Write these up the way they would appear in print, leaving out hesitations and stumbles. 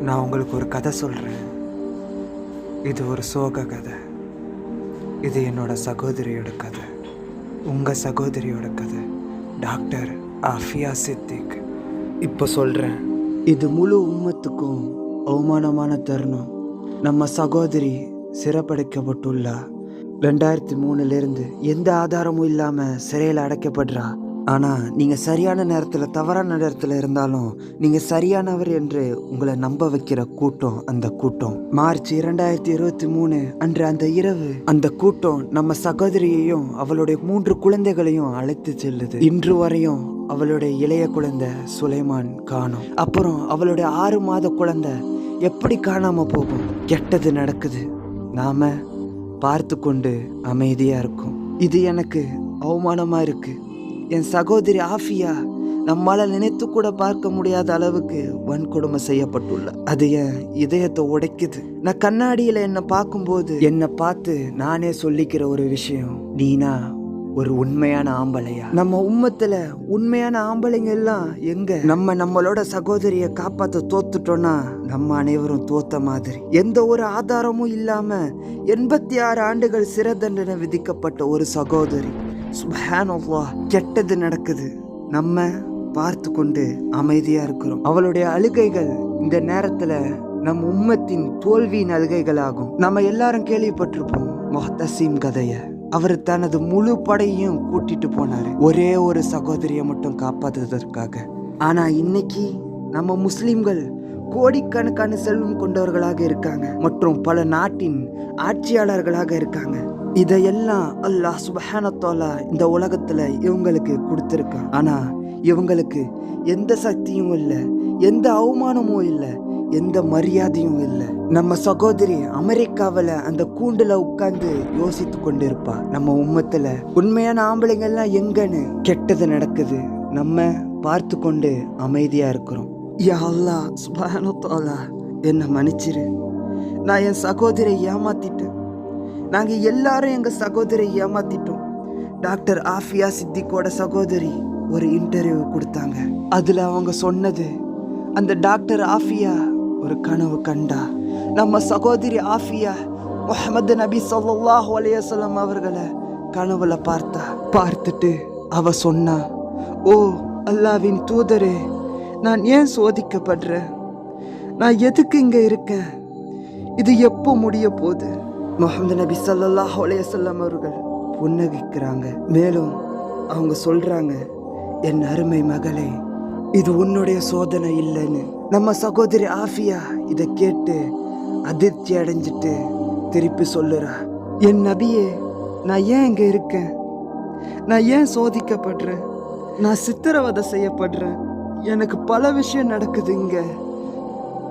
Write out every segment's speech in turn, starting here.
நான் உங்களுக்கு ஒரு கதை சொல்கிறேன். இது ஒரு சோக கதை. இது என்னோட சகோதரியோட கதை, உங்கள் சகோதரியோட கதை, டாக்டர் ஆஃபியா சித்திக். இப்போ சொல்கிறேன். இது முழு உம்மத்துக்கும் அவமானமான தருணம். நம்ம சகோதரி சிறைப்படைக்கப்பட்டுள்ளா. 2003 எந்த ஆதாரமும் இல்லாமல் சிறையில் அடைக்கப்படுறா. ஆனால் நீங்கள் சரியான நேரத்தில் தவறான நேரத்தில் இருந்தாலும் நீங்கள் சரியானவர் என்று உங்களை நம்ப வைக்கிற கூட்டம் அந்த கூட்டம். மார்ச் 2023 அன்று அந்த இரவு அந்த கூட்டம் நம்ம சகோதரியையும் அவளுடைய 3 குழந்தைகளையும் அழைத்து செல்லுது. இன்று வரையும் அவளுடைய இளைய குழந்தை சுலைமான் காணோம். அப்புறம் அவளுடைய 6 மாத குழந்தை எப்படி காணாம போகும்? கெட்டது நடக்குது, நாம பார்த்து கொண்டு அமைதியா இருக்கும். இது எனக்கு அவமானமா இருக்கு. என் சகோதரி ஆஃபியா நம்மால நினைத்து கூட பார்க்க முடியாத அளவுக்கு வன்கொடுமை செய்யப்பட்டுள்ள. அது என் இதயத்தை உடைக்குது. நான் கண்ணாடியில என்னை பார்க்கும்போது என்னை பார்த்து நானே சொல்லிக்கிற ஒரு விஷயம், நீனா ஒரு உண்மையான ஆம்பளையா? நம்ம உம்மத்துல உண்மையான ஆம்பளைங்க எல்லாம் எங்க? நம்மளோட சகோதரிய காப்பாத்த தோத்துட்டோம்னா நம்ம அனைவரும் தோத்த மாதிரி. எந்த ஒரு ஆதாரமும் இல்லாம 86 ஆண்டுகள் சிறை தண்டனை விதிக்கப்பட்ட ஒரு சகோதரி. சுப்ஹானல்லாஹ், கெட்டது நடக்குது, நம்ம பார்த்து கொண்டு அமைதியா இருக்கிறோம். அவளுடைய அழுகைகள் இந்த நேரத்துல நம் உம்மத்தின் தோல்வியின் அழுகைகளாகும். நம்ம எல்லாரும் கேள்விப்பட்டிருப்போம் முஹ்தசிம் கதைய. அவர் தனது முழு படையையும் கூட்டிட்டு போனாரு ஒரே ஒரு சகோதரியை மட்டும் காப்பாற்றுவதற்காக. ஆனா இன்னைக்கு நம்ம முஸ்லிம்கள் கோடிக்கணக்கான செல்வம் கொண்டவர்களாக இருக்காங்க மற்றும் பல நாட்டின் ஆட்சியாளர்களாக இருக்காங்க. இதையெல்லாம் அல்லாஹ் சுப்ஹானஹு வ தஆலா இந்த உலகத்துல இவங்களுக்கு கொடுத்திருக்கான். ஆனா இவங்களுக்கு எந்த சக்தியும் இல்லை, எந்த அவமானமும் இல்லை, எந்த மரியாதையும் இல்லை. நம்ம சகோதரி அமெரிக்காவில் அந்த கூண்டுல உட்கார்ந்து யோசித்து கொண்டு இருப்பா. நம்ம உம்மத்துல உண்மையான ஆம்பளைங்கள்லாம் எங்கன்னு கெட்டது நடக்குது, நம்ம பார்த்து கொண்டு அமைதியா இருக்கிறோம். யா அல்லாஹ் சுப்ஹானஹு வ தஆலா, என்னை மன்னிச்சிரு. நான் என் சகோதரியை ஏமாத்திட்டேன். நாங்கள் எல்லாரும் எங்கள் சகோதரியை ஏமாத்திட்டோம். டாக்டர் ஆஃபியா சித்திக்கோட சகோதரி ஒரு இன்டர்வியூ கொடுத்தாங்க. அதில் அவங்க சொன்னது, அந்த டாக்டர் ஆஃபியா ஒரு கனவு கண்டா. நம்ம சகோதரி ஆஃபியா முஹம்மது நபி ஸல்லல்லாஹு அலைஹி வஸல்லம் அவர்களை கனவுல பார்த்துட்டு அவ சொன்னா, ஓ அல்லாஹ்வின் தூதரே, நான் ஏன் சோதிக்கப்படுறேன்? நான் எதுக்கு இங்கே இருக்கேன்? இது எப்போ முடிய போகுது? முஹம்மது நபி ஸல்லல்லாஹு அலைஹி வஸல்லம் அவர்கள் புன்னகைக்கிறாங்க. மேலும் அவங்க சொல்றாங்க, என் அருமை மகளே, இது உன்னுடைய சோதனை இல்லைன்னு. நம்ம சகோதரி ஆஃபியா இதை கேட்டு அதிர்ச்சி அடைஞ்சிட்டு திருப்பி சொல்லுறா, என் நபியே, நான் ஏன் இங்கே இருக்கேன்? நான் ஏன் சோதிக்கப்படுறேன்? நான் சித்திரவதை செய்யப்படுறேன். எனக்கு பல விஷயம் நடக்குது இங்க.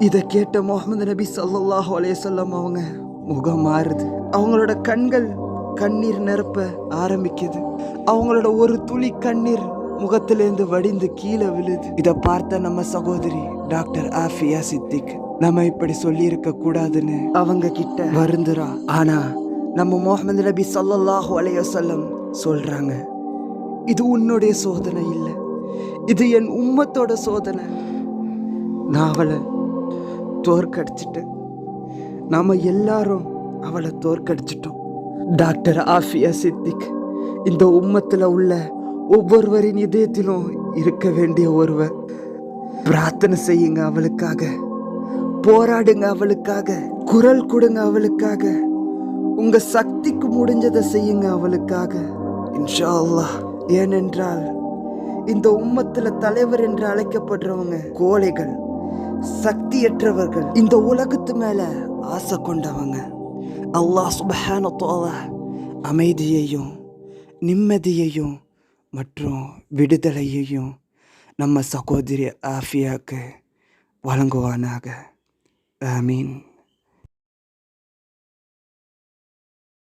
இதை கேட்ட முஹம்மது நபி ஸல்லல்லாஹு அலைஹி வஸல்லம் அவங்க முகம் மாறுது. அவங்களோட கண்கள் கண்ணீர் நிரப்ப ஆரம்பிக்குது. அவங்களோட ஒரு துளி கண்ணீர் முகத்திலேருந்து வடிந்து கீழே விழுது. இதை பார்த்த நம்ம சகோதரி டாக்டர் ஆஃபியா சித்திக், நம்ம இப்படி சொல்லி இருக்க கூடாதுன்னு அவங்க கிட்ட வருந்துறா. ஆனா நம்ம முஹம்மது நபி ஸல்லல்லாஹு அலைஹி வஸல்லம் சொல்றாங்க, இது உன்னுடைய சோதனை இல்லை, இது என் உம்மத்தோட சோதனை. நான் அவளை தோற்கடிச்சிட்டேன். நாம எல்லாரும் அவளை தோற்கடிச்சிட்டோம். டாக்டர் ஆஃபியா சித்திக் இந்த உம்மத்துல உள்ள ஒவ்வொருவரின் இதயத்திலும் இருக்க வேண்டிய ஒருவர். பிரார்த்தனை செய்யுங்க அவளுக்காக, போராடுங்க அவளுக்காக, குரல் கொடுங்க அவளுக்காக, உங்க சக்திக்கு முடிஞ்சதை செய்யுங்க அவளுக்காக, இன்ஷா அல்லாஹ். ஏனென்றால் இந்த உம்மத்துல தலைவர் என்று அழைக்கப்படுறவங்க கோழைகள், சக்தியற்றவர்கள், இந்த உலகத்து மேல ஆசை கொண்டவங்க. அல்லாஹ் சுப்ஹானஹு வ தஆலா அமைதியையும் நிம்மதியையும் மற்றும் விடுதலையையும் நம்ம சகோதரி ஆஃபியாக்கு வழங்குவானாக. ஆமீன்.